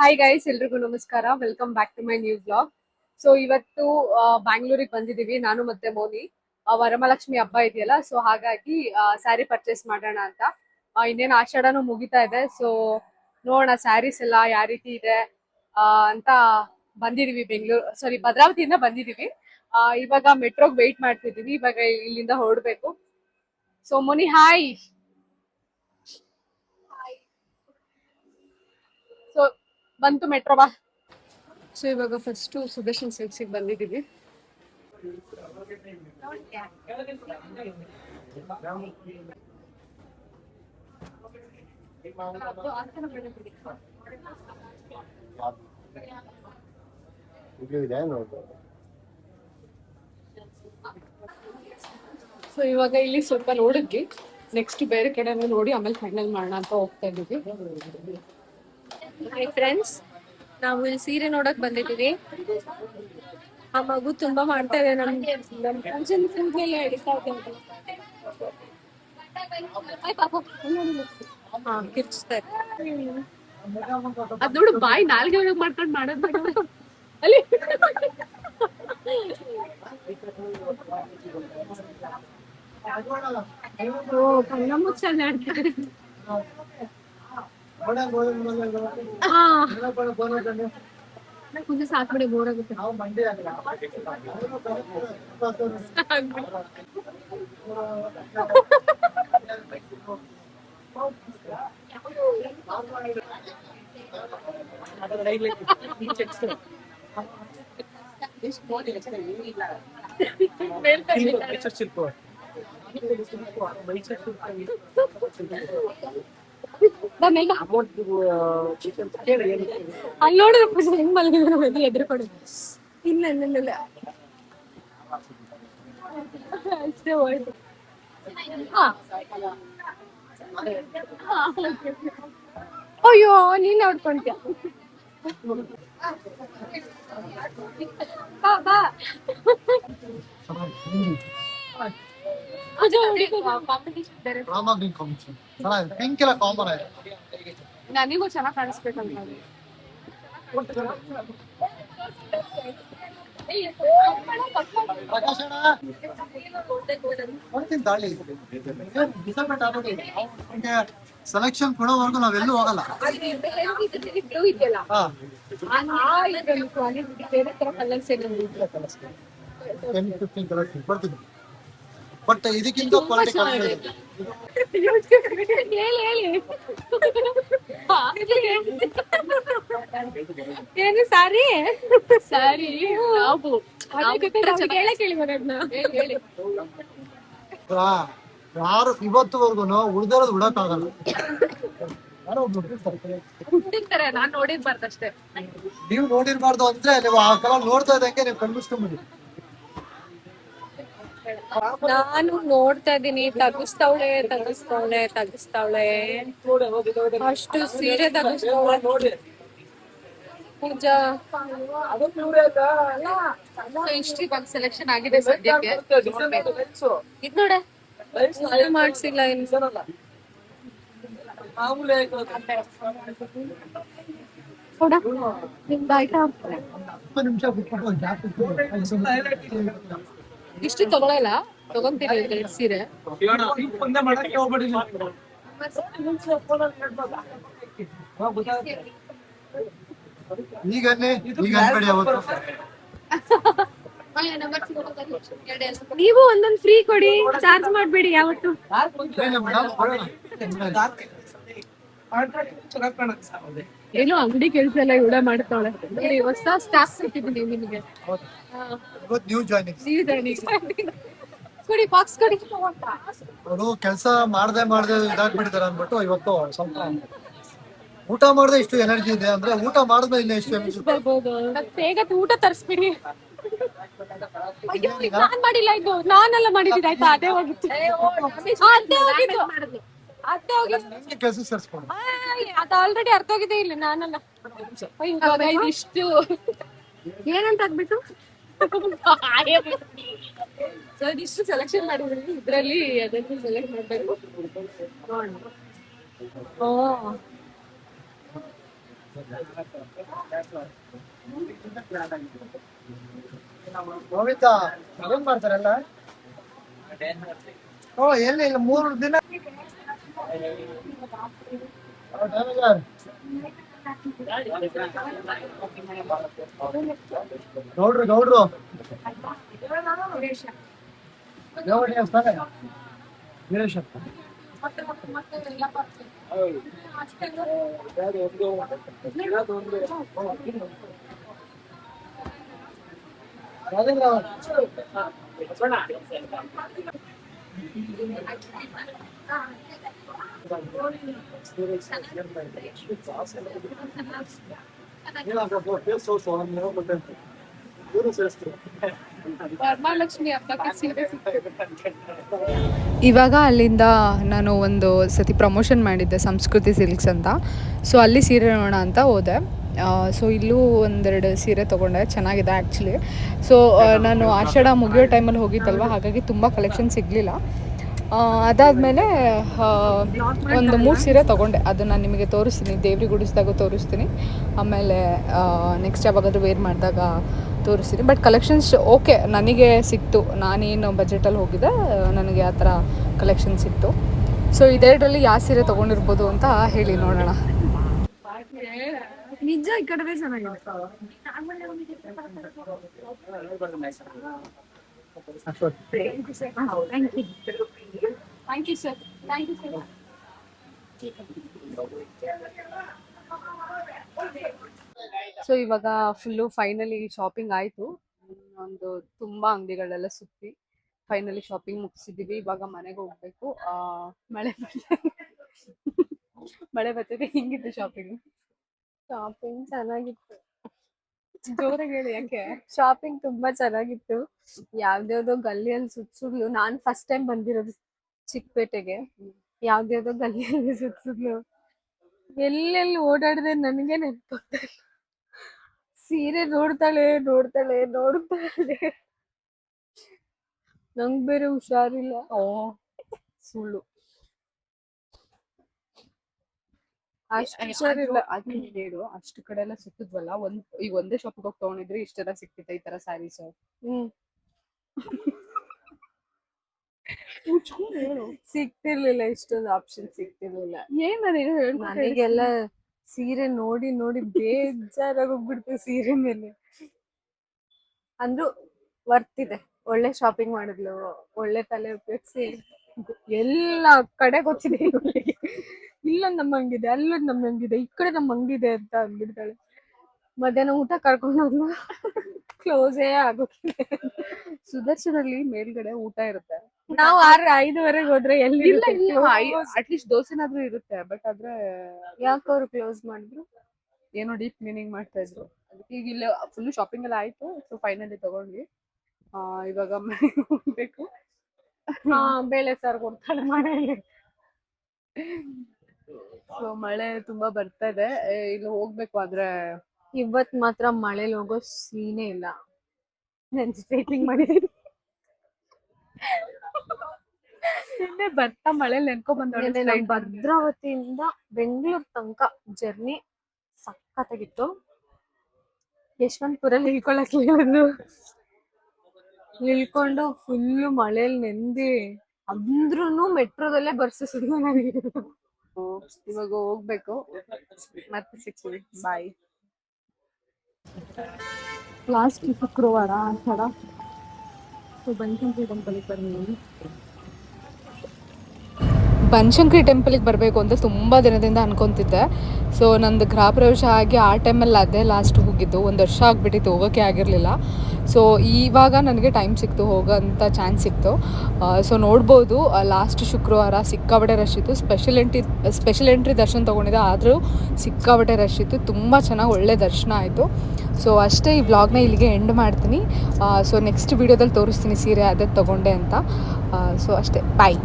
Hi guys, ಎಲ್ರಿಗೂ ನಮಸ್ಕಾರ. Welcome back to my new blog. So ಇವತ್ತು ಬ್ಯಾಂಗ್ಳೂರಿಗೆ ಬಂದಿದ್ದೀವಿ ನಾನು ಮತ್ತೆ ಮೋನಿ. ವರಮಹಾಲಕ್ಷ್ಮಿ ಹಬ್ಬ ಇದೆಯಲ್ಲ, ಸೊ ಹಾಗಾಗಿ ಸ್ಯಾರಿ ಪರ್ಚೇಸ್ ಮಾಡೋಣ ಅಂತ. ಇನ್ನೇನು ಆಷಾಢನೂ ಮುಗಿತಾ ಇದೆ. ಸೊ ನೋಡೋಣ ಸ್ಯಾರೀಸ್ ಎಲ್ಲ ಯಾವ ರೀತಿ ಇದೆ ಅಂತ ಬಂದಿದೀವಿ. ಭದ್ರಾವತಿಯಿಂದ ಬಂದಿದೀವಿ. ಇವಾಗ ಮೆಟ್ರೋಗೆ ವೆಯ್ಟ್ ಮಾಡ್ತಿದೀವಿ. ಇವಾಗ ಇಲ್ಲಿಂದ ಹೊರಡ್ಬೇಕು. So Moni, hi. ಸೊ ಬಂತು ಮೆಟ್ರೋ ಬಾ. ಸೊ ಇವಾಗ ಫಸ್ಟ್ ಸುದರ್ಶನ್ ಸಿಲ್ಕ್ಸಿಗೆ ಬಂದಿದ್ದೀವಿ. ಸೊ ಇವಾಗ ಇಲ್ಲಿ ಸ್ವಲ್ಪ ನೋಡಿದ್ವಿ, ನೆಕ್ಸ್ಟ್ ಬೇರೆ ಕಡೆನೂ ನೋಡಿ ಆಮೇಲೆ ಫೈನಲ್ ಮಾಡೋಣ ಅಂತ ಹೋಗ್ತಾ ಇದ್ದೀವಿ. ಹಾಯ್ ಫ್ರೆಂಡ್ಸ್, ನಾವು ಇಲ್ಲಿ ಸೀರೆ ನೋಡಕ್ ಬಂದಿದ್ದೀವಿ. ಆ ಮಗು ತುಂಬಾ ಮಾಡ್ತಾ ಇದೆ. ಕಿರ್ಚ್ತಾರೆ. ಅದ್ ನೋಡು, ಬಾಯಿ ನಾಲ್ಗೆ ಮಾಡ್ಕೊಂಡು ಮಾಡೋದು ಅಲ್ಲಿ. ಕಣ್ಣ ಮುಚ್ಚಲ್ಲ ಆಡ್ತಾರೆ. ಮುಂದೆ ಸಾಕ್ಬಿಡಿ, ಬೋರ್ ಆಗುತ್ತೆ. ಅಲ್ಲಿ ನೋಡಿದ್ರೆ ಹೆಂಗ್ ಮಲಗಿದ್ರೆ ಎದುರು ಕೊಡು. ಇಲ್ಲ ಇಲ್ಲ ಇಲ್ಲ ಅಷ್ಟೇ ಹೋಯ್ತು. ಅಯ್ಯೋ, ನೀನ್ ನೋಡ್ಕೊಂತೀಯ. ಬಾ ನನಗೂ ಚೆನ್ನಾಗಿ ಕಾಣಿಸ್ಬೇಕಂತ. ಸೆಲೆಕ್ಷನ್ ಕೊಡೋವರೆಗೂ ನಾವೆಲ್ಲೂ ಹೋಗಲ್ಲ. ಬಟ್ ಇದಕ್ಕಿಂತ ಏನು ಸಾರಿ ಸ್ಯಾರಿ ಯಾರು ಇವತ್ತುವರೆಗೂ ಉಳ್ದಿರೋದು ಉಡಕ್ಕಾಗಲ್ಲ. ನಾನ್ ನೋಡಿರ್ಬಾರ್ದಷ್ಟೇ. ನೀವು ನೋಡಿರ್ಬಾರ್ದು ಅಂದ್ರೆ ನೀವು ಆ ಕಾಲ ನೋಡ್ತಾ ಇದ್ದಂಗೆ ನೀವು ಕಣ್ಮಿಸ್ಕೊಂಬಿಡಿ. ನಾನು ನೋಡ್ತಾ ಇದ್ದೀನಿ. ತಗಸ್ತಾವಳೆ ಅಷ್ಟು ಸೀರೆ ತಗಸ್ತಾವಳೆ. ಪೂಜಾ ಇಷ್ಟು ಸೆಲೆಕ್ಷನ್ ಆಗಿದೆ ಸದ್ಯಕ್ಕೆ. ಇದ್ ನೋಡ, ಮಾಡ್ಸಿಲ್ಲ ಇನ್ನು. ಇಷ್ಟು ತಗೊಳಲ್ಲ, ತಗೊಂತೀನಿ ಸೀರೆ. ಈಗ ಅನ್ಬೇಡಿ ಅವತ್ತು. ನೀವು ಒಂದೊಂದು ಫ್ರೀ ಕೊಡಿ, ಚಾರ್ಜ್ ಮಾಡ್ಬೇಡಿ ಯಾವತ್ತು. ಏನೋ ಅಂಗಡಿ ಕೆಲಸ ಎಲ್ಲ ಇವಳ ಮಾಡ್ತಾಳೆ. ಹೊಸ ಸ್ಟಾಫ್ ಸಿಕ್ಕಿದ್ದೀನಿ ನಿಮಗೆ. ಕೊಡಿ, ಬಾಕ್ಸ್ ಕೊಡಿ. ಅವರು ಕೆಲಸ ಮಾಡದೆ ಇದಾಗ್ಬಿಟ್ಟಿದ್ದಾರೆ ಅಂದ್ಬಿಟ್ಟು ಇವತ್ತು ಸ್ವಲ್ಪ ಊಟ ಮಾಡದೆ ಇಷ್ಟು ಎನರ್ಜಿ ಇದೆ ಅಂದ್ರೆ ಊಟ ಮಾಡಿದ್ಮೇಲೆ ಇನ್ನ ಎಷ್ಟು ಎನರ್ಜಿ ಬರ್ಬೋದು. ಬೇಗ ಊಟ ತರಿಸ್ಬಿಡಿ. ನಾನ್ ಮಾಡಿಲ್ಲ, ಇದು ನಾನೆಲ್ಲ ಮಾಡಿದ್ದೀನಿ ಆಯ್ತಾ. ಅದೇ ಹೋಗಿತ್ತು, ಕೆಲಸ ಸೇರಿಸ್ಕೊಂಡು ಅದು ಆಲ್ರೆಡಿ ಅರ್ಥ ಹೋಗಿದೆ. ಇಲ್ಲ ನಾನಲ್ಲ. ಇಷ್ಟು ಏನಂತ ಆಗ್ಬಿಟ್ಟು ಇಷ್ಟು ಸೆಲೆಕ್ಷನ್ ಮಾಡಿದ್ರಿ. ಇದ್ರಲ್ಲಿ ಅದನ್ನು ಸೆಲೆಕ್ಟ್ ಮಾಡ್ಬೇಕು. ಗೋವಿಂದ ಏನ್ ಮಾಡ್ತಾರಲ್ಲ ಓ ಎಲ್ಲಿ ಇಲ್ಲ 3 ದಿನ ಗೌಡ್ರು ಗೌಡ್ರು ವೀರೇಶ್ ವರಮಹಾಲಕ್ಷ್ಮಿ ಹಬ್ಬಕ್ಕೆ ಸೀರೆ ಇವಾಗ ಅಲ್ಲಿಂದ ನಾನು ಒಂದು ಸತಿ ಪ್ರಮೋಷನ್ ಮಾಡಿದ್ದೆ ಸಂಸ್ಕೃತಿ ಸಿಲ್ಕ್ಸ್ ಅಂತ. ಸೊ ಅಲ್ಲಿ ಸೀರೆ ನೋಡೋಣ ಅಂತ ಹೋದೆ. ಸೊ ಇಲ್ಲೂ ಒಂದೆರಡು ಸೀರೆ ತೊಗೊಂಡೆ, ಚೆನ್ನಾಗಿದೆ ಆ್ಯಕ್ಚುಲಿ. ಸೊ ನಾನು ಆಷಾಢ ಮುಗಿಯೋ ಟೈಮಲ್ಲಿ ಹೋಗಿತ್ತಲ್ವ, ಹಾಗಾಗಿ ತುಂಬ ಕಲೆಕ್ಷನ್ ಸಿಗಲಿಲ್ಲ. ಅದಾದಮೇಲೆ ಒಂದು 3 ಸೀರೆ ತೊಗೊಂಡೆ. ಅದು ನಾನು ನಿಮಗೆ ತೋರಿಸ್ತೀನಿ, ದೇವ್ರಿಗೆ ಉಡಿಸಿದಾಗ ತೋರಿಸ್ತೀನಿ, ಆಮೇಲೆ ನೆಕ್ಸ್ಟ್ ಯಾವಾಗಾದ್ರೂ ವೇರ್ ಮಾಡಿದಾಗ ತೋರಿಸ್ತೀನಿ. ಬಟ್ ಕಲೆಕ್ಷನ್ಸ್ ಓಕೆ ನನಗೆ ಸಿಕ್ತು. ನಾನೇನು ಬಜೆಟಲ್ಲಿ ಹೋಗಿದ್ದೆ, ನನಗೆ ಆ ಥರ ಕಲೆಕ್ಷನ್ ಸಿಕ್ತು. ಸೊ ಇದೆರಡರಲ್ಲಿ ಯಾವ ಸೀರೆ ತೊಗೊಂಡಿರ್ಬೋದು ಅಂತ ಹೇಳಿ ನೋಡೋಣ. ನಿಜ ಈ ಕಡೆ ಚೆನ್ನಾಗಿದೆ. Thank you sir. ಸೊ ಇವಾಗ ಫುಲ್ಲು ಫೈನಲಿ ಶಾಪಿಂಗ್ ಆಯಿತು. ಒಂದು ತುಂಬ ಅಂಗಡಿಗಳೆಲ್ಲ ಸುತ್ತಿ ಫೈನಲಿ ಶಾಪಿಂಗ್ ಮುಗಿಸಿದ್ದೀವಿ. ಇವಾಗ ಮನೆಗೆ ಹೋಗ್ಬೇಕು. ಮಳೆ ಬರ್ತಿದೆ. ಹಿಂಗಿತ್ತು ಶಾಪಿಂಗ್? ಶಾಪಿಂಗ್ ಚೆನ್ನಾಗಿತ್ತು. ಜೋರಾಗಿ ಹೇಳಿ, ಯಾಕೆ? ಶಾಪಿಂಗ್ ತುಂಬಾ ಚೆನ್ನಾಗಿತ್ತು. ಯಾವ್ದ್ಯಾವ್ದೋ ಗಲ್ಲಿಯಲ್ಲಿ ಸುತ್ಸುದ್ಲು. ನಾನ್ ಫಸ್ಟ್ ಟೈಮ್ ಬಂದಿರೋದು ಚಿಕ್ಕಪೇಟೆಗೆ. ಯಾವ್ದ್ಯಾವ್ದೋ ಗಲ್ಲಿಯಲ್ಲಿ ಸುತ್ಸುದ್ಲು. ಎಲ್ಲೆಲ್ಲಿ ಓಡಾಡಿದೆ ನನಗೆ ನೆನಪಾಗ್ತಾ ಇಲ್ಲ. ಸೀರೆ ನೋಡ್ತಾಳೆ. ನಂಗ್ ಬೇರೆ ಹುಷಾರಿಲ್ಲ. ಸುಳ್ಳು. ಅಷ್ಟು ಹುಷಾರಿಲ್ಲ. ಅದು ಹೇಳು, ಅಷ್ಟು ಕಡೆ ಎಲ್ಲ ಸುತ್ತಿದ್ವಲ್ಲ, ಈಗ ಒಂದೇ ಶಾಪಿಗೆ ಹೋಗಿ ತಗೊಂಡಿದ್ರೆ ಇಷ್ಟೆಲ್ಲ ಸಿಕ್ತಿತ್ತ ಈ ತರ ಸ್ಯಾರೀಸ್? ಹೇಳು. ಸಿಗ್ತಿರ್ಲಿಲ್ಲ, ಇಷ್ಟೊಂದು ಆಪ್ಷನ್ ಸಿಗ್ತಿರ್ಲಿಲ್ಲ. ಏನ್ ನಾನು ನನಗೆಲ್ಲ ಸೀರೆ ನೋಡಿ ಬೇಜಾರಾಗೋಗ್ಬಿಡ್ತು ಸೀರೆ ಮೇಲೆ. ಅಂದ್ರೂ ವರ್ತ್ ಇದೆ. ಒಳ್ಳೆ ಶಾಪಿಂಗ್ ಮಾಡಿದ್ಲು, ಒಳ್ಳೆ ತಲೆ ಉಪಯೋಗಿಸಿ ಎಲ್ಲ ಕಡೆ ಗೊತ್ತಿದೆ ಇವಳಿಗೆ. ಇಲ್ಲೊಂದ್ ನಮ್ಮ ಹಂಗಿದೆ, ಅಲ್ಲೊಂದ್ ನಮ್ಮ ಹಂಗಿದೆ, ಈ ಕಡೆ ನಮ್ಮ ಹಂಗಿದೆ ಅಂತ ಅಂದ್ಬಿಡ್ತಾಳೆ. ಮಧ್ಯಾಹ್ನ ಊಟ ಕರ್ಕೊಂಡು ಹೋದ್ಲು, ಕ್ಲೋಸೇ ಆಗುತ್ತೆ. ಸುದರ್ಶನಲ್ಲಿ ಮೇಲ್ಗಡೆ ಊಟ ಇರುತ್ತೆ. ನಾವು 5:30 ಹೋದ್ರೆ ಎಲ್ಲಿ? ಅಟ್ಲೀಸ್ಟ್ ದೋಸೆನಾದ್ರೂ ಇರುತ್ತೆ. ಬಟ್ ಆದ್ರೆ ಯಾಕೆ ಅವ್ರು ಕ್ಲೋಸ್ ಮಾಡಿದ್ರು? ಏನೋ ಡೀಪ್ ಕ್ಲೀನಿಂಗ್ ಮಾಡ್ತಾ ಇದ್ರು. ಅದಕ್ಕೆ ಈಗ ಇಲ್ಲ, ಫುಲ್ ಶಾಪಿಂಗ್ ಎಲ್ಲ ಆಯ್ತು. ಸೊ ಫೈನಲಿ ತಗೊಂಡ್ವಿ. ಇವಾಗ ಮನೆಗೆ ಹೋಗ್ಬೇಕು. ಬೇಳೆ ಸಾರು ಕೊಡ್ತಾಳೆ ಮನೆಯಲ್ಲಿ. ಸೊ ಮಳೆ ತುಂಬಾ ಬರ್ತಾ ಇದೆ, ಇಲ್ಲಿ ಹೋಗ್ಬೇಕು. ಆದ್ರೆ ಇವತ್ ಮಾತ್ರ ಮಳೆಲಿ ಹೋಗೋ ಸೀನೇ ಇಲ್ಲ. ನಾನು ಸ್ಟ್ರೈಟಿಂಗ್ ಮಾಡಿದ್ದೀನಿ. ನಿನ್ನೆ ಬರ್ತಾ ಮಳೆಲಿ ನೆನ್ಕೊಂಡ್ ಭದ್ರಾವತಿಯಿಂದ ಬೆಂಗಳೂರು ತನಕ ಜರ್ನಿ ಸಖತ್ತಾಗಿತ್ತು. ಯಶವಂತಪುರಲ್ಲಿ ಇಳ್ಕೊಂಡು ಫುಲ್ಲು ಮಳೆಯಲ್ಲಿ ನೆಂದಿ, ಅಂದ್ರೂ ಮೆಟ್ರೋದಲ್ಲೇ ಬರ್ಸಿಸಿದ್ಲು ನನಗೆ. ಇವಾಗ ಹೋಗ್ಬೇಕು, ಮತ್ತೆ ಸಿಗ್ತೀವಿ. ಬಾಯ್. ಲಾಸ್ಟ್ ಶುಕ್ರವಾರ ಆಷಾಢ. ಬನಶಂಕರಿ ಟೆಂಪಲ್ಗೆ ಬಂದಿದ್ದೀನಿ. ಬನಶಂಕರಿ ಟೆಂಪಲಿಗೆ ಬರಬೇಕು ಅಂತ ತುಂಬ ದಿನದಿಂದ ಅನ್ಕೊತಿದ್ದೆ. ಸೊ ನಂದು ಗೃಹ ಪ್ರವೇಶ ಆಗಿ ಆ ಟೈಮಲ್ಲಿ ಅದೇ ಲಾಸ್ಟ್ ಹೋಗಿದ್ದು. 1 ವರ್ಷ ಆಗಿಬಿಟ್ಟಿತ್ತು, ಹೋಗೋಕ್ಕೆ ಆಗಿರಲಿಲ್ಲ. ಸೊ ಇವಾಗ ನನಗೆ ಟೈಮ್ ಸಿಕ್ತು, ಹೋಗೋಂಥ ಚಾನ್ಸ್ ಸಿಕ್ತು. ಸೊ ನೋಡ್ಬೋದು, ಲಾಸ್ಟ್ ಶುಕ್ರವಾರ ಸಿಕ್ಕಾಬಟ್ಟೆ ರಶ್ ಇತ್ತು. ಸ್ಪೆಷಲ್ ಎಂಟ್ರಿ ದರ್ಶನ ತೊಗೊಂಡಿದ್ದೆ, ಆದರೂ ಸಿಕ್ಕಾಬಟ್ಟೆ ರಶ್ ಇತ್ತು. ತುಂಬ ಚೆನ್ನಾಗಿ ಒಳ್ಳೆ ದರ್ಶನ ಆಯಿತು. ಸೊ ಅಷ್ಟೇ, ಈ ವ್ಲಾಗ್ನ ಇಲ್ಲಿಗೆ ಎಂಡ್ ಮಾಡ್ತೀನಿ. ಸೊ ನೆಕ್ಸ್ಟ್ ವೀಡಿಯೋದಲ್ಲಿ ತೋರಿಸ್ತೀನಿ ಸೀರೆ ಅದೇ ತೊಗೊಂಡೆ ಅಂತ. ಸೊ ಅಷ್ಟೇ, ಬಾಯ್.